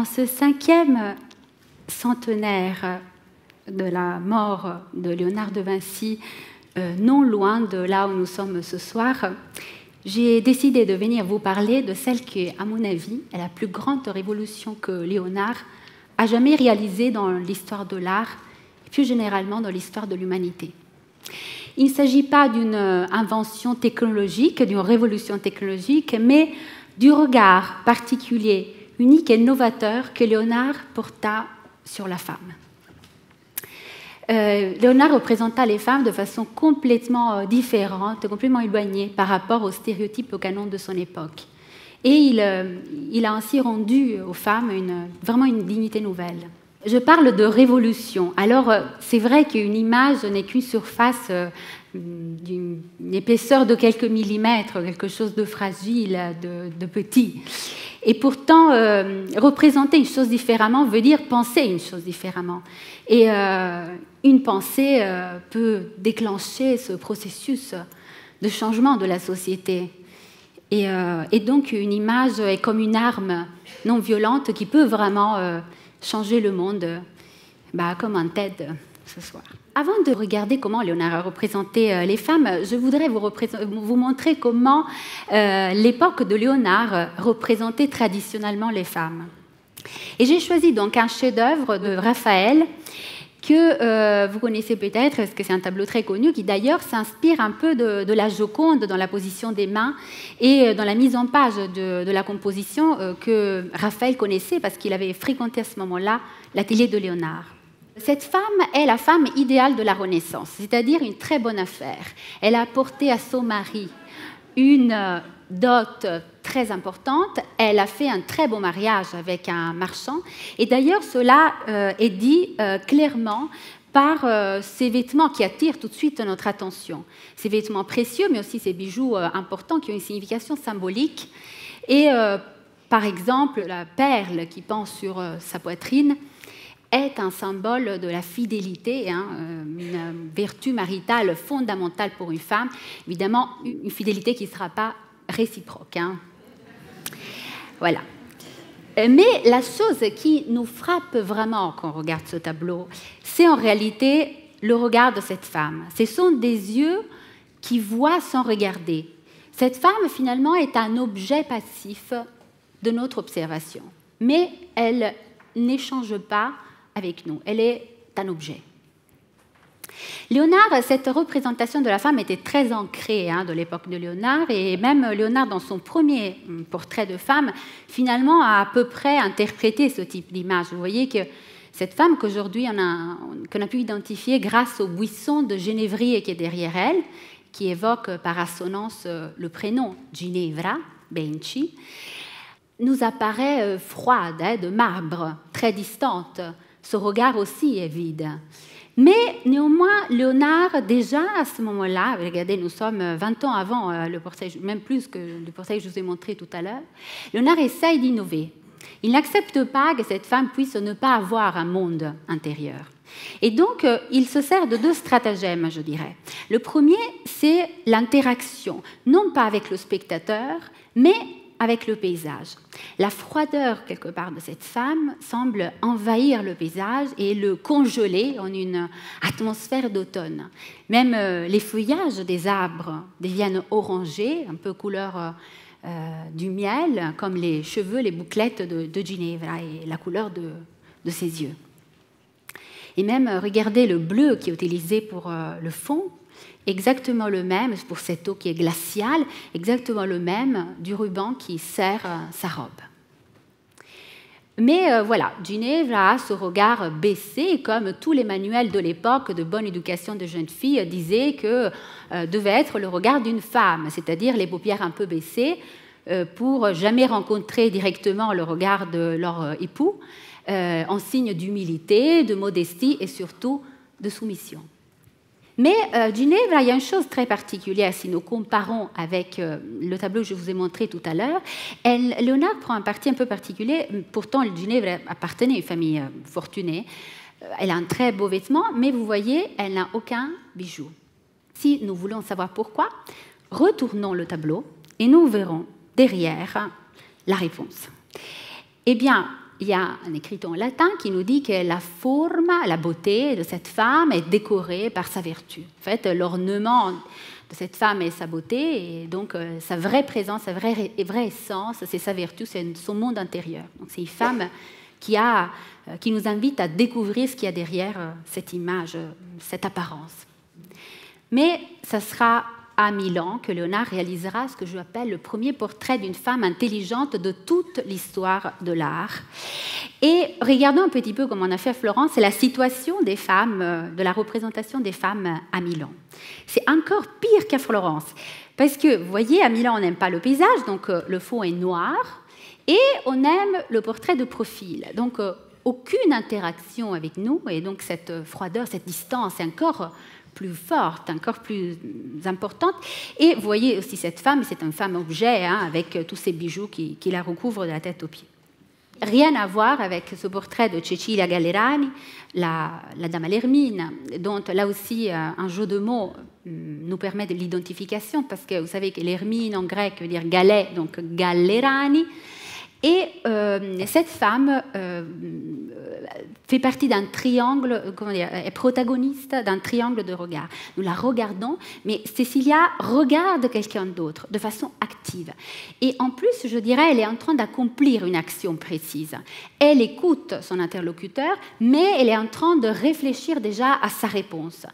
En ce 5e centenaire de la mort de Léonard de Vinci, non loin de là où nous sommes ce soir, j'ai décidé de venir vous parler de celle qui, à mon avis, est la plus grande révolution que Léonard a jamais réalisée dans l'histoire de l'art et plus généralement dans l'histoire de l'humanité. Il ne s'agit pas d'une invention technologique, d'une révolution technologique, mais du regard particulier, unique et novateur que Léonard porta sur la femme. Léonard représenta les femmes de façon complètement différente, complètement éloignée par rapport aux stéréotypes, au canon de son époque. Et il a ainsi rendu aux femmes vraiment une dignité nouvelle. Je parle de révolution. Alors, c'est vrai qu'une image n'est qu'une surface d'une épaisseur de quelques millimètres, quelque chose de fragile, de petit. Et pourtant, représenter une chose différemment veut dire penser une chose différemment. Et une pensée peut déclencher ce processus de changement de la société. Et donc, une image est comme une arme non violente qui peut vraiment changer le monde, comme un TED ce soir. Avant de regarder comment Léonard a représenté les femmes, je voudrais vous montrer comment l'époque de Léonard représentait traditionnellement les femmes. Et j'ai choisi donc un chef-d'œuvre de Raphaël que vous connaissez peut-être, parce que c'est un tableau très connu, qui d'ailleurs s'inspire un peu de la Joconde dans la position des mains et dans la mise en page de la composition que Raphaël connaissait parce qu'il avait fréquenté à ce moment-là l'atelier de Léonard. Cette femme est la femme idéale de la Renaissance, c'est-à-dire une très bonne affaire. Elle a apporté à son mari une dot très importante. Elle a fait un très beau mariage avec un marchand. Et d'ailleurs, cela est dit clairement par ces vêtements qui attirent tout de suite notre attention. Ces vêtements précieux, mais aussi ces bijoux importants qui ont une signification symbolique. Et par exemple, la perle qui pend sur sa poitrine est un symbole de la fidélité, une vertu maritale fondamentale pour une femme. Évidemment, une fidélité qui ne sera pas réciproque. Voilà. Mais la chose qui nous frappe vraiment quand on regarde ce tableau, c'est en réalité le regard de cette femme. Ce sont des yeux qui voient sans regarder. Cette femme, finalement, est un objet passif de notre observation. Mais elle n'échange pas avec nous. Elle est un objet. Léonard, cette représentation de la femme était très ancrée de l'époque de Léonard, et même Léonard, dans son premier portrait de femme, finalement a à peu près interprété ce type d'image. Vous voyez que cette femme qu'aujourd'hui qu'on a pu identifier grâce au buisson de genévrier qui est derrière elle, qui évoque par assonance le prénom Ginevra, Benci, nous apparaît froide, de marbre, très distante. Ce regard aussi est vide. Mais néanmoins, Léonard, déjà à ce moment-là, regardez, nous sommes 20 ans avant le portrait, même plus que le portrait que je vous ai montré tout à l'heure, Léonard essaye d'innover. Il n'accepte pas que cette femme puisse ne pas avoir un monde intérieur. Et donc, il se sert de 2 stratagèmes, je dirais. Le premier, c'est l'interaction, non pas avec le spectateur, mais avec le paysage. La froideur, quelque part, de cette femme semble envahir le paysage et le congeler en une atmosphère d'automne. Même les feuillages des arbres deviennent orangés, un peu couleur du miel, comme les cheveux, les bouclettes de Ginevra et la couleur de ses yeux. Et même, regardez le bleu qui est utilisé pour le fond, exactement le même, pour cette eau qui est glaciale, exactement le même du ruban qui serre sa robe. Mais voilà, Ginevra a ce regard baissé, comme tous les manuels de l'époque de bonne éducation de jeunes filles disaient que devait être le regard d'une femme, c'est-à-dire les paupières un peu baissées, pour jamais rencontrer directement le regard de leur époux, en signe d'humilité, de modestie et surtout de soumission. Mais Ginevra, il y a une chose très particulière si nous comparons avec le tableau que je vous ai montré tout à l'heure. Léonard prend un parti un peu particulier. Pourtant, Ginevra appartenait à une famille fortunée. Elle a un très beau vêtement, mais vous voyez, elle n'a aucun bijou. Si nous voulons savoir pourquoi, retournons le tableau et nous verrons derrière la réponse. Eh bien, il y a un écriteau en latin qui nous dit que la forme, la beauté de cette femme est décorée par sa vertu. En fait, l'ornement de cette femme est sa beauté, et donc sa vraie présence, sa vraie essence, c'est sa vertu, c'est son monde intérieur. Donc c'est une femme qui nous invite à découvrir ce qu'il y a derrière cette image, cette apparence. Mais ça sera à Milan que Léonard réalisera ce que je appelle le premier portrait d'une femme intelligente de toute l'histoire de l'art. Et regardons un petit peu comme on a fait à Florence, c'est la situation des femmes, de la représentation des femmes à Milan. C'est encore pire qu'à Florence, parce que, vous voyez, à Milan, on n'aime pas le paysage, donc le fond est noir, et on aime le portrait de profil. Donc, aucune interaction avec nous, et donc cette froideur, cette distance est encore plus forte, encore plus importante. Et vous voyez aussi cette femme, c'est une femme objet, hein, avec tous ces bijoux qui la recouvrent de la tête aux pieds. Rien à voir avec ce portrait de Cecilia Gallerani, la dame à l'hermine, dont là aussi un jeu de mots nous permet de l'identification, parce que vous savez que l'hermine en grec veut dire galet, donc Gallerani. Et cette femme fait partie d'un triangle, est protagoniste d'un triangle de regard. Nous la regardons, mais Cecilia regarde quelqu'un d'autre de façon active. Et en plus, je dirais, elle est en train d'accomplir une action précise. Elle écoute son interlocuteur, mais elle est en train de réfléchir déjà à sa réponse.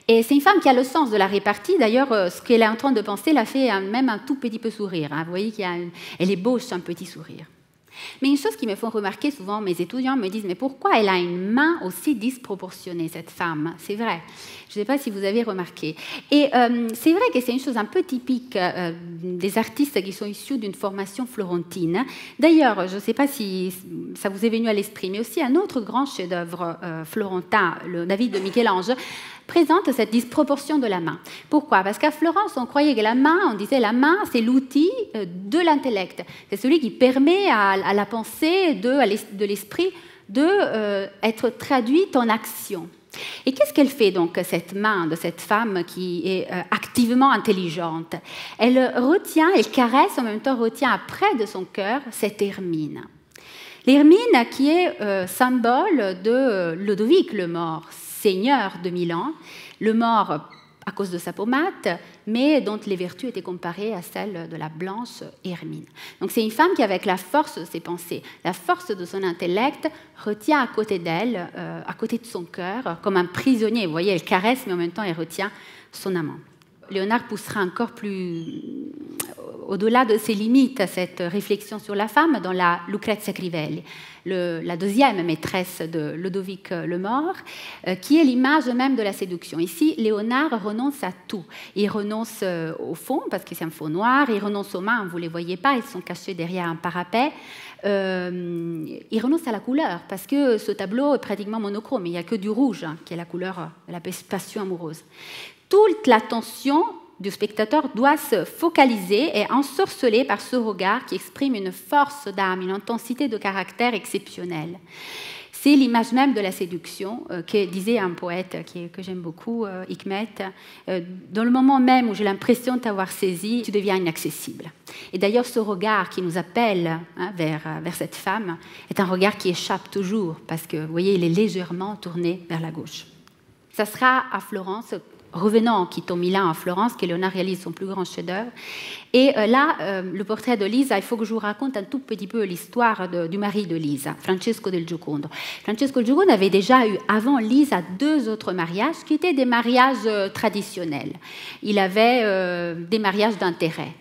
Et c'est une femme qui a le sens de la répartie. D'ailleurs, ce qu'elle est en train de penser l'a fait même un tout petit peu sourire. Hein. Vous voyez qu'elle ébauche un petit sourire. Mais une chose qui me fait remarquer souvent, mes étudiants me disent « Mais pourquoi elle a une main aussi disproportionnée, cette femme ?» C'est vrai. Je ne sais pas si vous avez remarqué. Et c'est vrai que c'est une chose un peu typique des artistes qui sont issus d'une formation florentine. D'ailleurs, je ne sais pas si ça vous est venu à l'esprit, mais aussi un autre grand chef-d'œuvre florentin, le David de Michel-Ange, présente cette disproportion de la main. Pourquoi? Parce qu'à Florence, on croyait que la main, on disait la main, c'est l'outil de l'intellect. C'est celui qui permet à la pensée, de l'esprit, d'être traduite en action. Et qu'est-ce qu'elle fait donc, cette main de cette femme qui est activement intelligente? Elle retient, elle caresse, en même temps retient près de son cœur cette hermine. L'hermine qui est symbole de Lodovic le Mort, seigneur de Milan, le mort à cause de sa pommade, mais dont les vertus étaient comparées à celles de la blanche hermine. Donc c'est une femme qui, avec la force de ses pensées, la force de son intellect, retient à côté d'elle, à côté de son cœur, comme un prisonnier. Vous voyez, elle caresse, mais en même temps, elle retient son amant. Léonard poussera encore plus au-delà de ses limites à cette réflexion sur la femme dans la Lucrezia Crivelli, la deuxième maîtresse de Lodovic le Mort, qui est l'image même de la séduction. Ici, Léonard renonce à tout. Il renonce au fond, parce que c'est un fond noir, il renonce aux mains, vous ne les voyez pas, elles sont cachées derrière un parapet. Il renonce à la couleur, parce que ce tableau est pratiquement monochrome, il n'y a que du rouge, hein, qui est la couleur de la passion amoureuse. Toute l'attention du spectateur doit se focaliser et ensorceler par ce regard qui exprime une force d'âme, une intensité de caractère exceptionnelle. C'est l'image même de la séduction que disait un poète que j'aime beaucoup, Hikmet. Dans le moment même où j'ai l'impression de t'avoir saisi, tu deviens inaccessible. Et d'ailleurs, ce regard qui nous appelle vers cette femme est un regard qui échappe toujours, parce que, vous voyez, il est légèrement tourné vers la gauche. Ça sera à Florence, revenant, quittons Milan à Florence, que Léonard réalise son plus grand chef-d'œuvre. Et là, le portrait de Lisa, il faut que je vous raconte un tout petit peu l'histoire du mari de Lisa, Francesco del Giocondo. Francesco del Giocondo avait déjà eu avant Lisa 2 autres mariages qui étaient des mariages traditionnels. Il avait des mariages d'intérêt.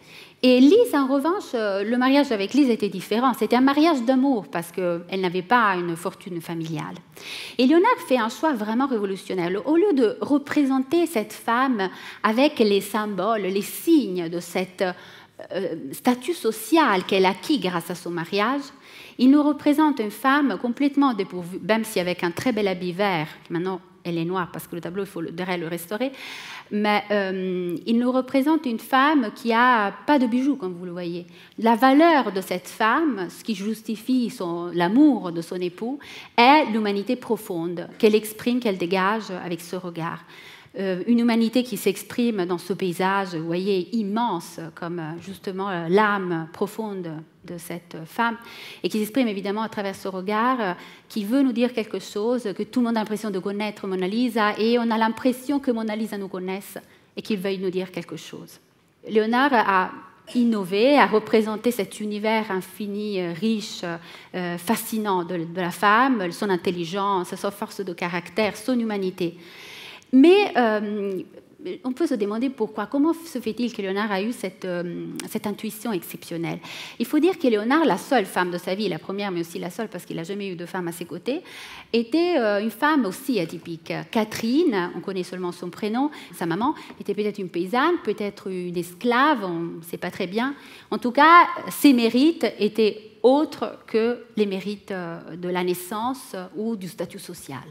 Et Lise, en revanche, le mariage avec Lise était différent. C'était un mariage d'amour parce qu'elle n'avait pas une fortune familiale. Et Léonard fait un choix vraiment révolutionnaire. Au lieu de représenter cette femme avec les symboles, les signes de cet statut social qu'elle a acquis grâce à son mariage, il nous représente une femme complètement dépourvue, même si avec un très bel habit vert, maintenant elle est noire parce que le tableau, il faut le restaurer, mais il nous représente une femme qui n'a pas de bijoux, comme vous le voyez. La valeur de cette femme, ce qui justifie l'amour de son époux, est l'humanité profonde qu'elle exprime, qu'elle dégage avec ce regard. Une humanité qui s'exprime dans ce paysage, vous voyez, immense, comme justement l'âme profonde de cette femme et qui s'exprime évidemment à travers ce regard qui veut nous dire quelque chose, que tout le monde a l'impression de connaître Mona Lisa et on a l'impression que Mona Lisa nous connaisse et qu'il veuille nous dire quelque chose. Léonard a innové, a représenté cet univers infini, riche, fascinant de la femme, son intelligence, sa force de caractère, son humanité. Mais on peut se demander pourquoi. Comment se fait-il que Léonard a eu cette intuition exceptionnelle? Il faut dire que Léonard, la seule femme de sa vie, la première mais aussi la seule parce qu'il n'a jamais eu de femme à ses côtés, était une femme aussi atypique. Catherine, on connaît seulement son prénom, sa maman, était peut-être une paysanne, peut-être une esclave, on ne sait pas très bien. En tout cas, ses mérites étaient autres que les mérites de la naissance ou du statut social.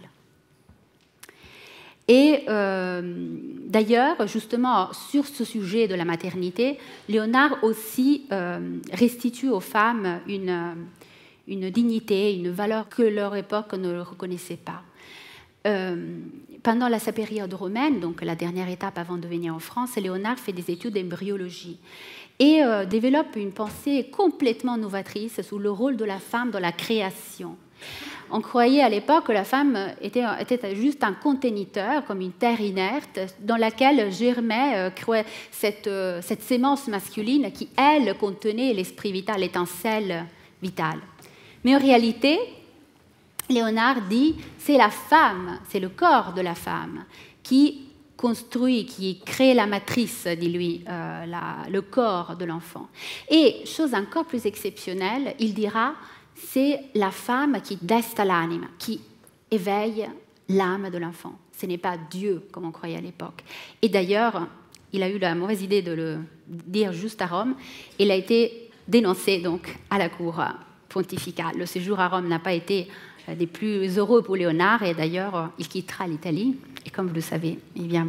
Et d'ailleurs, justement, sur ce sujet de la maternité, Léonard aussi restitue aux femmes une dignité, une valeur que leur époque ne reconnaissait pas. Pendant sa période romaine, donc la dernière étape avant de venir en France, Léonard fait des études d'embryologie et développe une pensée complètement novatrice sur le rôle de la femme dans la création. On croyait à l'époque que la femme était juste un conteneur, comme une terre inerte, dans laquelle germait cette sémence masculine qui, elle, contenait l'esprit vital, l'étincelle vitale. Mais en réalité, Léonard dit c'est la femme, c'est le corps de la femme qui construit, qui crée la matrice, dit-lui, le corps de l'enfant. Et, chose encore plus exceptionnelle, il dira c'est la femme qui desta l'anima, qui éveille l'âme de l'enfant. Ce n'est pas Dieu, comme on croyait à l'époque. Et d'ailleurs, il a eu la mauvaise idée de le dire juste à Rome. Il a été dénoncé donc à la cour pontificale. Le séjour à Rome n'a pas été des plus heureux pour Léonard, et d'ailleurs, il quittera l'Italie. Et comme vous le savez, il vient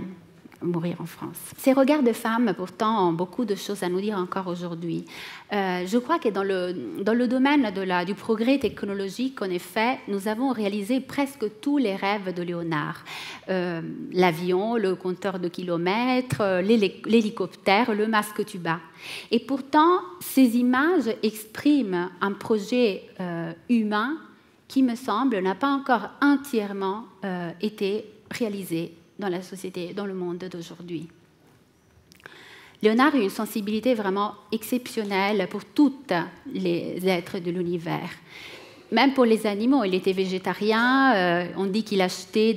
mourir en France. Ces regards de femmes, pourtant, ont beaucoup de choses à nous dire encore aujourd'hui. Je crois que dans le domaine du progrès technologique, en effet, nous avons réalisé presque tous les rêves de Léonard. L'avion, le compteur de kilomètres, l'hélicoptère, le masque tuba. Et pourtant, ces images expriment un projet humain qui, me semble, n'a pas encore entièrement été réalisé dans la société, dans le monde d'aujourd'hui. Léonard a une sensibilité vraiment exceptionnelle pour tous les êtres de l'univers. Même pour les animaux, il était végétarien. On dit qu'il achetait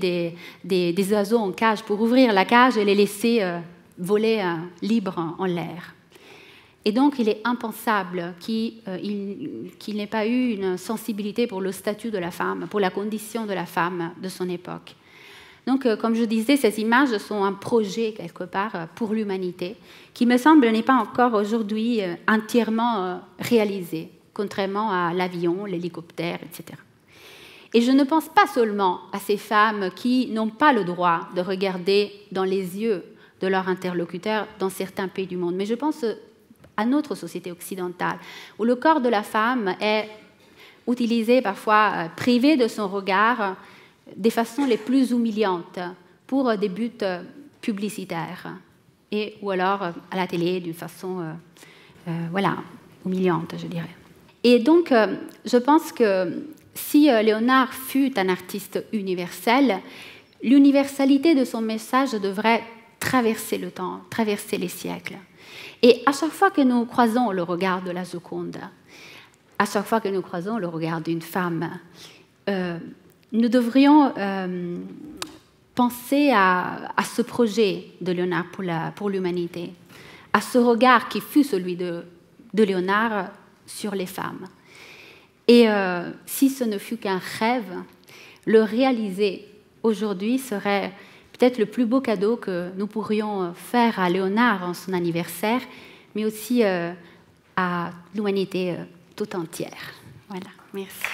des oiseaux en cage pour ouvrir la cage et les laisser voler libres en l'air. Et donc, il est impensable qu'il n'ait pas eu une sensibilité pour le statut de la femme, pour la condition de la femme de son époque. Donc, comme je disais, ces images sont un projet, quelque part, pour l'humanité, qui, me semble, n'est pas encore aujourd'hui entièrement réalisé, contrairement à l'avion, l'hélicoptère, etc. Et je ne pense pas seulement à ces femmes qui n'ont pas le droit de regarder dans les yeux de leur interlocuteur dans certains pays du monde, mais je pense à notre société occidentale, où le corps de la femme est utilisé parfois, privé de son regard, des façons les plus humiliantes pour des buts publicitaires ou alors à la télé d'une façon humiliante, je dirais. Et donc, je pense que si Léonard fut un artiste universel, l'universalité de son message devrait traverser le temps, traverser les siècles. Et à chaque fois que nous croisons le regard de la Joconde, à chaque fois que nous croisons le regard d'une femme, nous devrions penser à ce projet de Léonard pour l'humanité, à ce regard qui fut celui de Léonard sur les femmes. Et si ce ne fut qu'un rêve, le réaliser aujourd'hui serait peut-être le plus beau cadeau que nous pourrions faire à Léonard en son anniversaire, mais aussi à l'humanité tout entière. Voilà, merci.